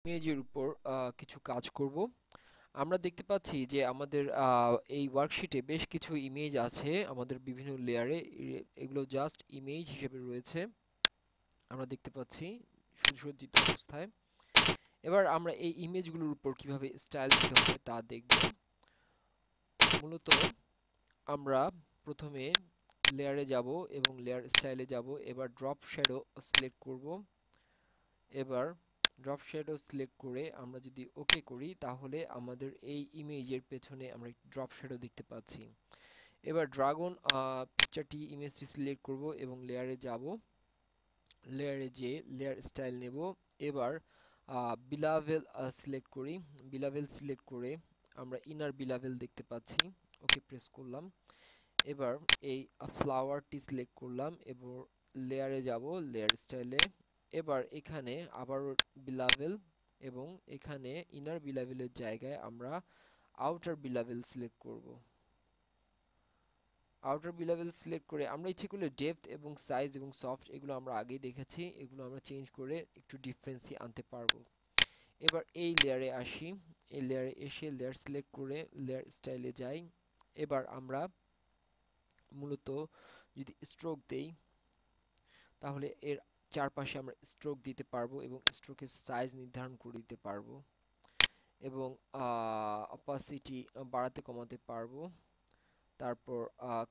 ইমেজের উপর কিছু কাজ করব। আমরা দেখতে পাচ্ছি যে আমাদের এই ওয়ার্কশিটে বেশ কিছু ইমেজ আছে আমাদের বিভিন্ন লেয়ারে। এগুলো জাস্ট ইমেজ হিসেবে রয়েছে, আমরা দেখতে পাচ্ছি সুসজ্জিত অবস্থায়। এবার আমরা এই ইমেজগুলোর উপর কিভাবে স্টাইল দিতে হয় তা দেখব। মূলত আমরা প্রথমে লেয়ারে যাব এবং লেয়ার স্টাইলে যাব। এবার ড্রপ শ্যাডো সিলেক্ট করব। এবার ড্রপ শ্যাডো সিলেক্ট করে আমরা যদি ওকে করি তাহলে আমাদের এই ইমেজের পেছনে আমরা ড্রপ শ্যাডো দেখতে পাচ্ছি। এবার ড্রাগন পিকচারটি ইমেজটি সিলেক্ট করব এবং লেয়ারে যাব। লেয়ারে যে লেয়ার স্টাইল নেব। এবার বিলাভেল সিলেক্ট করি। বিলাভেল সিলেক্ট করে আমরা ইনার বিলাভেল দেখতে পাচ্ছি। ওকে প্রেস করলাম। এবার এই ফ্লাওয়ারটি সিলেক্ট করলাম এবং লেয়ারে যাব, লেয়ার স্টাইলে। এবার এখানে আবার বিলাভেল এবং এখানে ইনার বিলাভেলের জায়গায় আমরা আউটার বিলাভেল সিলেক্ট করব। আউটার বিলাভেল সিলেক্ট করে আমরা ইচ্ছে করলে ডেপথ এবং সাইজ এবং সফট এগুলো আমরা আগেই দেখেছি, এগুলো আমরা চেঞ্জ করে একটু ডিফারেন্সি আনতে পারবো। এবার এই লেয়ারে আসি। এই লেয়ারে এসে লেয়ার সিলেক্ট করে লেয়ার স্টাইলে যাই। এবার আমরা মূলত যদি স্ট্রোক দেই তাহলে এর চারপাশে আমরা স্ট্রোক দিতে পারবো এবং স্ট্রোকের সাইজ নির্ধারণ করে দিতে পারবো এবং অপাসিটি বাড়াতে কমাতে পারবো। তারপর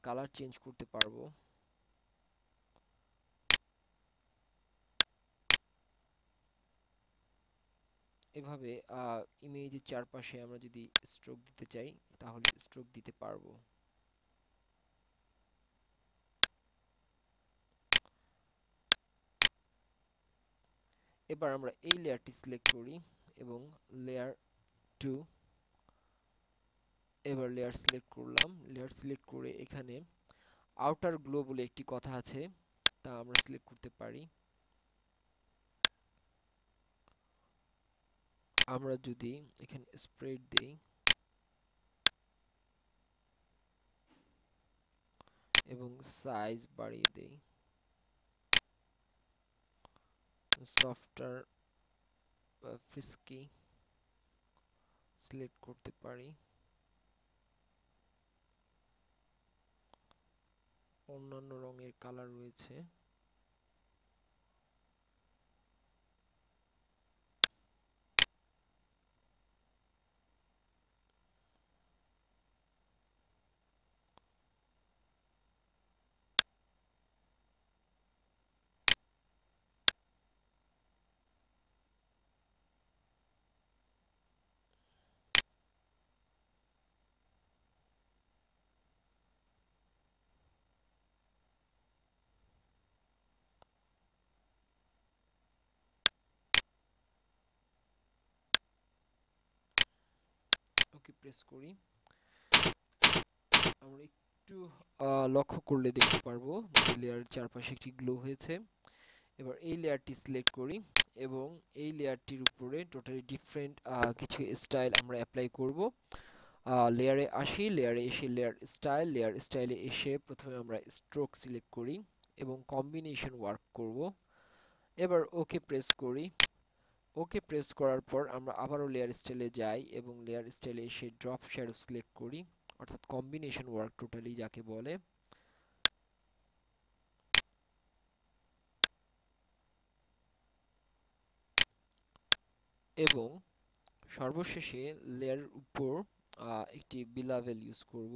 কালার চেঞ্জ করতে পারবো। এভাবে ইমেজের চারপাশে আমরা যদি স্ট্রোক দিতে চাই তাহলে স্ট্রোক দিতে পারবো। এবার আমরা এই লেয়ারটি সিলেক্ট করি এবং লেয়ার 2। এবার লেয়ার সিলেক্ট করলাম। লেয়ার সিলেক্ট করে এখানে আউটার গ্লো বলে একটি কথা আছে, তা আমরা সিলেক্ট করতে পারি। আমরা যদি এখানে স্প্রেড দেই এবং সাইজ বাড়িয়ে দেই, সফটওয়্যার ফ্রিস্কি সিলেক্ট করতে পারি। অন্যান্য রঙের কালার রয়েছে। ওকে প্রেস করি। আমরা একটু লক্ষ্য করলে দেখতে পারবো যে লেয়ারের চারপাশে একটি গ্লো হয়েছে। এবার এই লেয়ারটি সিলেক্ট করি এবং এই লেয়ারটির উপরে টোটালি ডিফারেন্ট কিছু স্টাইল আমরা অ্যাপ্লাই করব। লেয়ারে আসি, লেয়ারে এসে লেয়ার স্টাইলে এসে প্রথমে আমরা স্ট্রোক সিলেক্ট করি এবং কম্বিনেশন ওয়ার্ক করব। এবার ওকে প্রেস করি। ওকে প্রেস করার পর আমরা আবারও লেয়ার স্টাইলে যাই এবং লেয়ার স্টাইলে এসে ড্রপ শ্যাডো সিলেক্ট করি, অর্থাৎ কম্বিনেশন ওয়ার্ক টোটালি যাকে বলে। এবং সর্বশেষে লেয়ারের উপর একটি বিলাভেল ইউজ করব।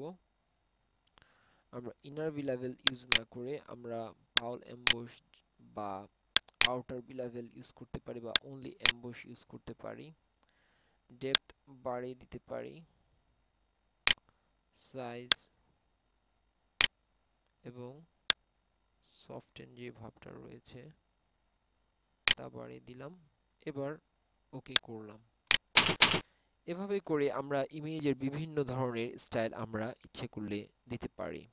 আমরা ইনার বিলাভেল ইউজ না করে আমরা পাউল এমবোস বা আউটার বিলাভেল ইউজ করতে পারি বা অনলি এমবোস ইউজ করতে পারি। ডেপথ বাড়িয়ে দিতে পারি, সাইজ এবং সফটেন যে ভাবটা রয়েছে তা বাড়িয়ে দিলাম। এবার ওকে করলাম। এভাবে করে আমরা ইমেজের বিভিন্ন ধরনের স্টাইল আমরা ইচ্ছে করলে দিতে পারি।